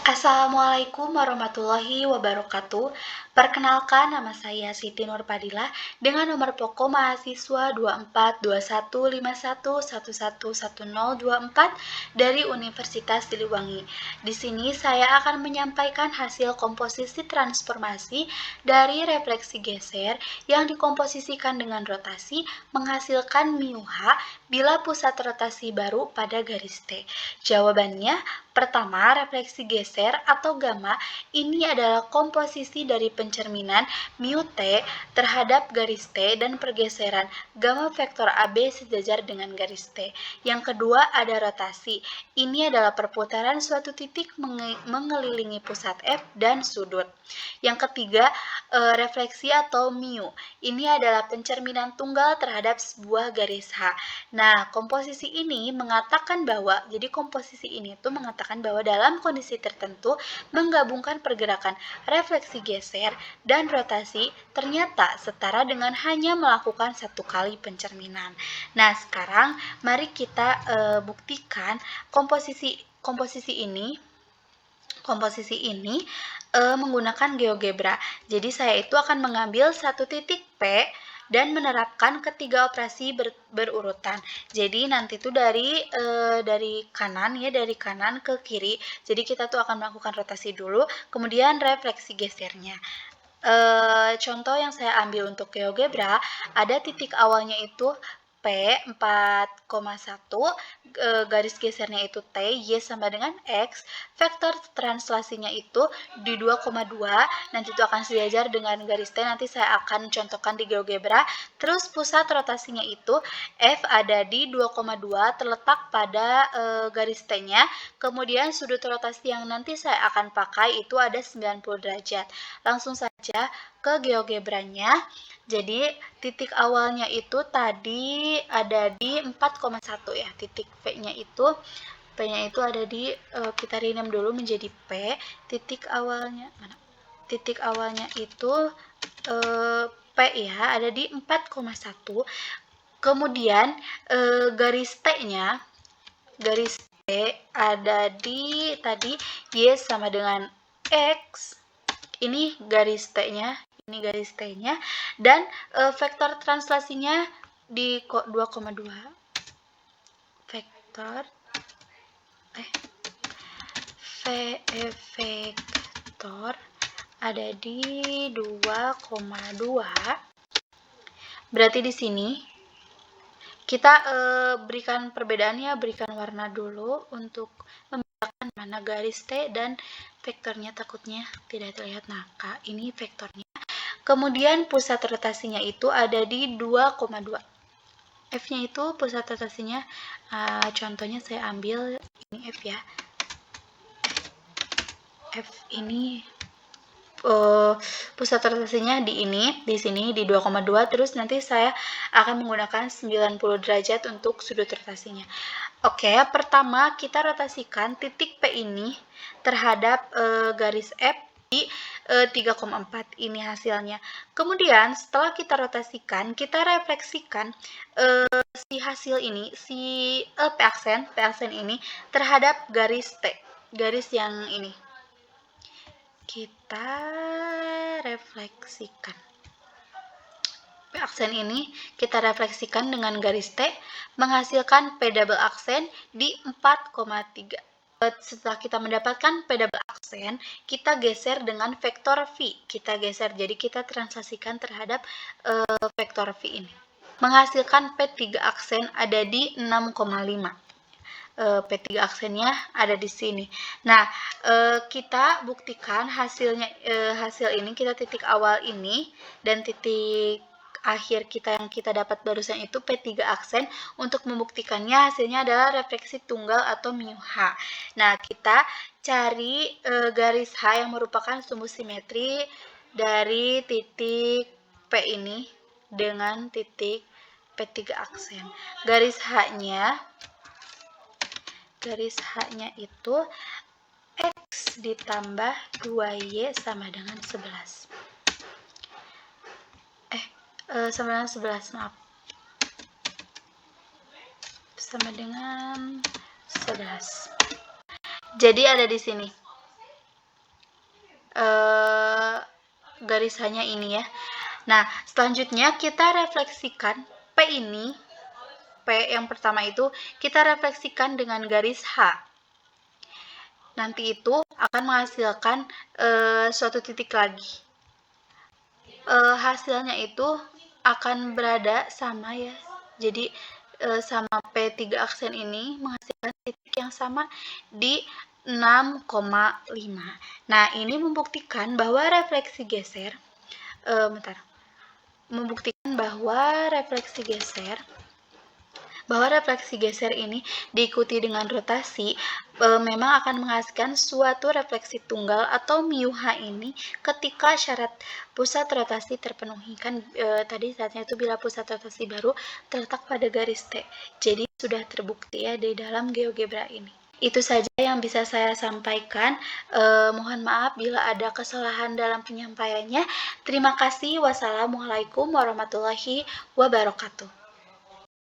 Assalamualaikum warahmatullahi wabarakatuh. Perkenalkan, nama saya Siti Nurpadila dengan nomor pokok mahasiswa 242151111024 dari Universitas Siliwangi. Di sini saya akan menyampaikan hasil komposisi transformasi dari refleksi geser yang dikomposisikan dengan rotasi menghasilkan μh bila pusat rotasi baru pada garis T. Jawabannya, pertama, refleksi geser atau gamma ini adalah komposisi dari pencerminan mu T terhadap garis T dan pergeseran gamma vektor AB sejajar dengan garis T. Yang kedua ada rotasi. Ini adalah perputaran suatu titik mengelilingi pusat F dan sudut. Yang ketiga, refleksi atau mu. Ini adalah pencerminan tunggal terhadap sebuah garis H. Nah, komposisi ini mengatakan bahwa, dalam kondisi tertentu menggabungkan pergerakan refleksi geser dan rotasi ternyata setara dengan hanya melakukan satu kali pencerminan. Nah, sekarang mari kita buktikan komposisi ini menggunakan GeoGebra. Jadi saya itu akan mengambil satu titik P dan menerapkan ketiga operasi berurutan. Jadi nanti itu dari kanan ke kiri. Jadi kita tuh akan melakukan rotasi dulu, kemudian refleksi gesernya. Contoh yang saya ambil untuk GeoGebra, ada titik awalnya itu P 4,1, garis gesernya itu T, Y sama dengan X, vektor translasinya itu di 2,2, nanti itu akan sejajar dengan garis T, nanti saya akan contohkan di GeoGebra. Terus pusat rotasinya itu F ada di 2,2 terletak pada garis T-nya, kemudian sudut rotasi yang nanti saya akan pakai itu ada 90 derajat. Langsung saja ke GeoGebranya. Jadi titik awalnya itu tadi ada di 4,1 ya. Titik P-nya itu ada di kita rename dulu menjadi P. Titik awalnya itu P ya, ada di 4,1. Kemudian garis T-nya ada di tadi Y sama dengan X. Ini garis T-nya, dan vektor translasinya di 2,2. Vektor ada di 2,2. Berarti di sini kita berikan perbedaannya, berikan warna dulu untuk membedakan mana garis T dan vektornya, takutnya tidak terlihat. Nah, ini vektornya. Kemudian pusat rotasinya itu ada di 2,2. F-nya itu pusat rotasinya, contohnya saya ambil ini F ya. F ini pusat rotasinya di sini di 2,2, terus nanti saya akan menggunakan 90 derajat untuk sudut rotasinya. Oke, pertama kita rotasikan titik P ini terhadap garis F di 3,4. Ini hasilnya. Kemudian setelah kita rotasikan, kita refleksikan si hasil ini, si P aksen ini terhadap garis T, garis yang ini. Kita refleksikan P aksen ini, kita refleksikan dengan garis T, menghasilkan P double aksen di 4,3. Setelah kita mendapatkan P double aksen, kita geser dengan vektor V. Jadi kita translasikan terhadap vektor V ini. Menghasilkan P3 aksen ada di 6,5. P3 aksennya ada di sini. Nah, kita buktikan hasil ini, kita titik awal ini dan titik akhir kita yang kita dapat barusan itu P3 aksen. Untuk membuktikannya hasilnya adalah refleksi tunggal atau μh. Nah, kita cari garis H yang merupakan sumbu simetri dari titik P ini dengan titik P3 aksen. Garis H-nya itu X ditambah 2Y sama dengan 11. Sama dengan 11, maaf. Sama dengan 11. Jadi ada di sini. garis hanya ini ya. Nah, selanjutnya kita refleksikan P ini, P yang pertama itu kita refleksikan dengan garis H. Nanti itu akan menghasilkan suatu titik lagi. Hasilnya itu akan berada sama ya. Jadi sama P3 aksen ini menghasilkan titik yang sama di 6,5. Nah, ini membuktikan bahwa refleksi geser membuktikan bahwa refleksi geser ini diikuti dengan rotasi memang akan menghasilkan suatu refleksi tunggal atau μh ini ketika syarat pusat rotasi terpenuhi. Kan tadi syaratnya itu bila pusat rotasi baru terletak pada garis T. Jadi sudah terbukti ya di dalam GeoGebra ini. Itu saja yang bisa saya sampaikan. Mohon maaf bila ada kesalahan dalam penyampaiannya. Terima kasih. Wassalamualaikum warahmatullahi wabarakatuh.